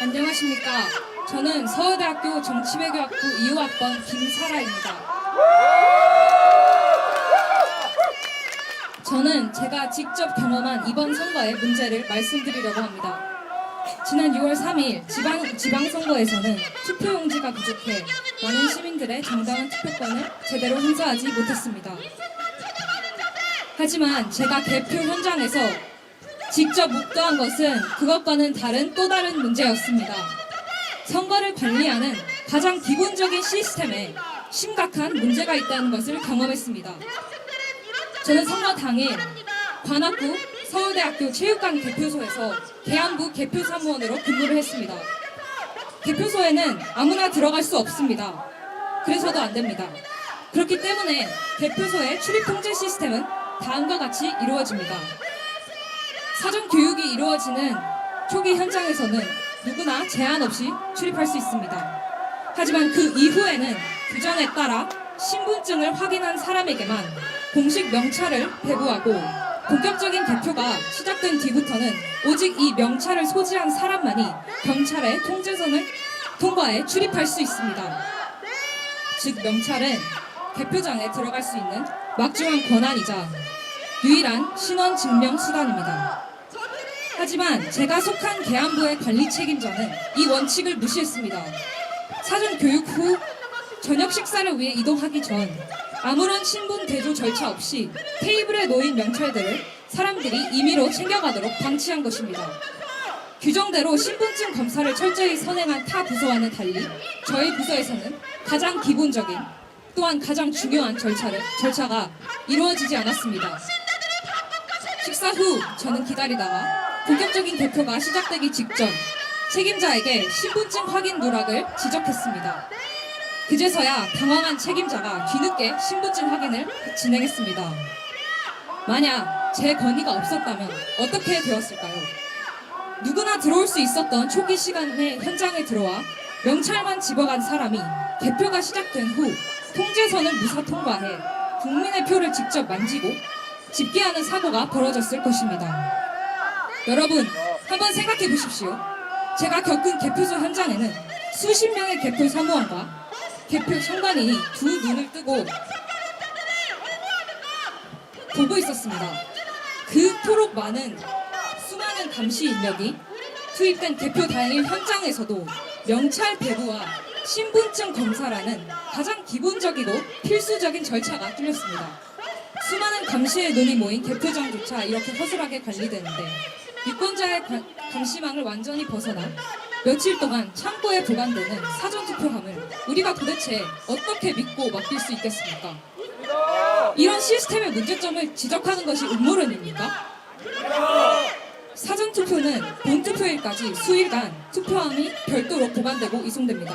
안녕하십니까. 저는 서울대학교 정치외교학부 2호학번 김사라입니다. 저는 제가 직접 경험한 이번 선거의 문제를 말씀드리려고 합니다. 지난 6월 3일 지방선거에서는 투표용지가 부족해 많은 시민들의 정당한 투표권을 제대로 행사하지 못했습니다. 하지만 제가 개표 현장에서 직접 목도한 것은 그것과는 다른 또 다른 문제였습니다. 선거를 관리하는 가장 기본적인 시스템에 심각한 문제가 있다는 것을 경험했습니다. 저는 선거 당일 관악구 서울대학교 체육관 개표소에서 계안부 개표사무원으로 근무를 했습니다. 개표소에는 아무나 들어갈 수 없습니다. 그래서도 안 됩니다. 그렇기 때문에 개표소의 출입 통제 시스템은 다음과 같이 이루어집니다. 사전 교육이 이루어지는 초기 현장에서는 누구나 제한 없이 출입할 수 있습니다. 하지만 그 이후에는 규정에 따라 신분증을 확인한 사람에게만 공식 명찰을 배부하고 본격적인 개표가 시작된 뒤부터는 오직 이 명찰을 소지한 사람만이 경찰의 통제선을 통과해 출입할 수 있습니다. 즉 명찰은 개표장에 들어갈 수 있는 막중한 권한이자 유일한 신원 증명 수단입니다. 하지만 제가 속한 계안부의 관리 책임자는 이 원칙을 무시했습니다. 사전 교육 후 저녁 식사를 위해 이동하기 전 아무런 신분 대조 절차 없이 테이블에 놓인 명찰들을 사람들이 임의로 챙겨가도록 방치한 것입니다. 규정대로 신분증 검사를 철저히 선행한 타 부서와는 달리 저희 부서에서는 가장 기본적인 또한 가장 중요한 절차가 이루어지지 않았습니다. 식사 후 저는 기다리다가 본격적인 개표가 시작되기 직전 책임자에게 신분증 확인 누락을 지적했습니다. 그제서야 당황한 책임자가 뒤늦게 신분증 확인을 진행했습니다. 만약 제 건의가 없었다면 어떻게 되었을까요? 누구나 들어올 수 있었던 초기 시간에 현장에 들어와 명찰만 집어간 사람이 개표가 시작된 후 통제선을 무사 통과해 국민의 표를 직접 만지고 집계하는 사고가 벌어졌을 것입니다. 여러분, 한번 생각해 보십시오. 제가 겪은 개표소 현장에는 수십 명의 개표 사무원과 개표 참관인이 두 눈을 뜨고 보고 있었습니다. 그토록 많은 수많은 감시 인력이 투입된 개표 당일 현장에서도 명찰 배부와 신분증 검사라는 가장 기본적이고 필수적인 절차가 뚫렸습니다. 수많은 감시의 눈이 모인 개표장조차 이렇게 허술하게 관리되는데 유권자의 감시망을 완전히 벗어나 며칠 동안 창고에 보관되는 사전투표함을 우리가 도대체 어떻게 믿고 맡길 수 있겠습니까? 이런 시스템의 문제점을 지적하는 것이 음모론입니까? 사전투표는 본투표일까지 수일간 투표함이 별도로 보관되고 이송됩니다.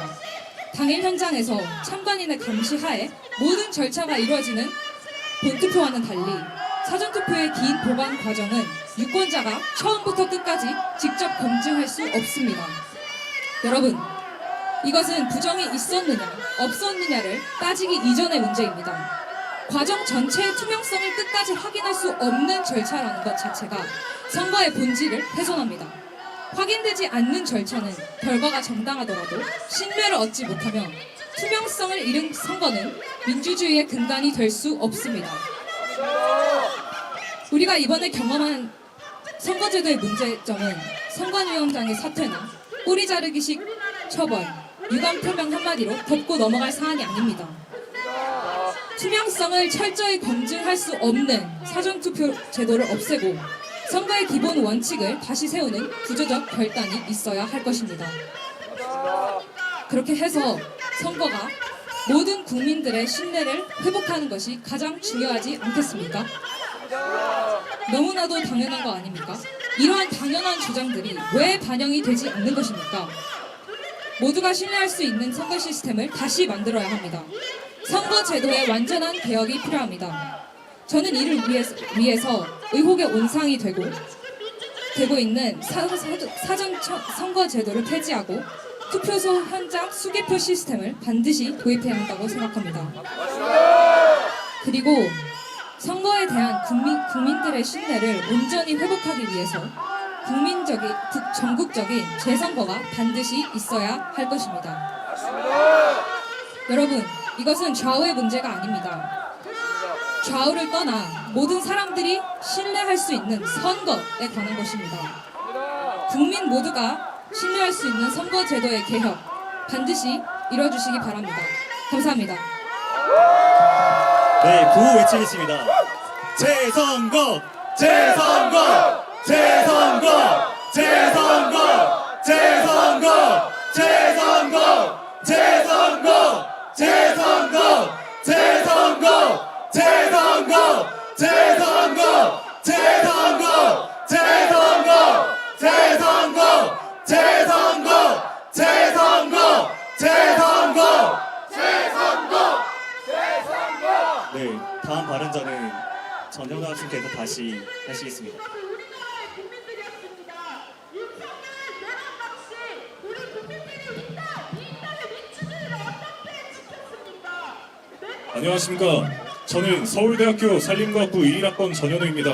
당일 현장에서 참관인의 감시하에 모든 절차가 이루어지는 본투표와는 달리 사전투표의 긴 보관 과정은 유권자가 처음부터 끝까지 직접 검증할 수 없습니다. 여러분, 이것은 부정이 있었느냐 없었느냐를 따지기 이전의 문제입니다. 과정 전체의 투명성을 끝까지 확인할 수 없는 절차라는 것 자체가 선거의 본질을 훼손합니다. 확인되지 않는 절차는 결과가 정당하더라도 신뢰를 얻지 못하며 투명성을 잃은 선거는 민주주의의 근간이 될 수 없습니다. 우리가 이번에 경험한 선거제도의 문제점은 선관위원장의 사퇴나 꼬리 자르기식 처벌, 유감 표명 한마디로 덮고 넘어갈 사안이 아닙니다. 투명성을 철저히 검증할 수 없는 사전투표 제도를 없애고 선거의 기본 원칙을 다시 세우는 구조적 결단이 있어야 할 것입니다. 그렇게 해서 선거가 모든 국민들의 신뢰를 회복하는 것이 가장 중요하지 않겠습니까? 너무나도 당연한 거 아닙니까? 이러한 당연한 주장들이 왜 반영이 되지 않는 것입니까? 모두가 신뢰할 수 있는 선거 시스템을 다시 만들어야 합니다. 선거 제도의 완전한 개혁이 필요합니다. 저는 이를 위해서 의혹의 온상이 되고 있는 사전 선거 제도를 폐지하고 투표소 현장 수개표 시스템을 반드시 도입해야 한다고 생각합니다. 그리고 선거에 대한 국민들의 신뢰를 온전히 회복하기 위해서 전국적인 재선거가 반드시 있어야 할 것입니다. 여러분, 이것은 좌우의 문제가 아닙니다. 좌우를 떠나 모든 사람들이 신뢰할 수 있는 선거에 관한 것입니다. 국민 모두가 신뢰할 수 있는 선거 제도의 개혁 반드시 이뤄주시기 바랍니다. 감사합니다. 네, 구호 외치겠습니다. 재선거! 재선거! 재선거! 재선거! 재선거! 재선거! 재선거! 재선거! 재선거! 재선거! 재선거! 재선거! 재선거! 재선거! 재선거! 재선거! 재선거! 네, 다음 발언자는 전현우 학생께서 다시 하시겠습니다. 우리나라의 국민들이었습니다. 윤석열 내란당시 우리 국민들이 이 땅의 민주주의를 어떻게 지켰습니까? 안녕하십니까. 저는 서울대학교 산림과학부 1학번 전현우입니다.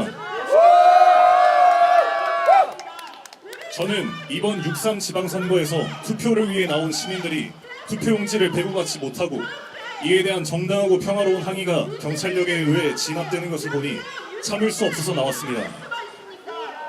저는 이번 6.3 지방선거에서 투표를 위해 나온 시민들이 투표용지를 배부 받지 못하고 이에 대한 정당하고 평화로운 항의가 경찰력에 의해 진압되는 것을 보니 참을 수 없어서 나왔습니다.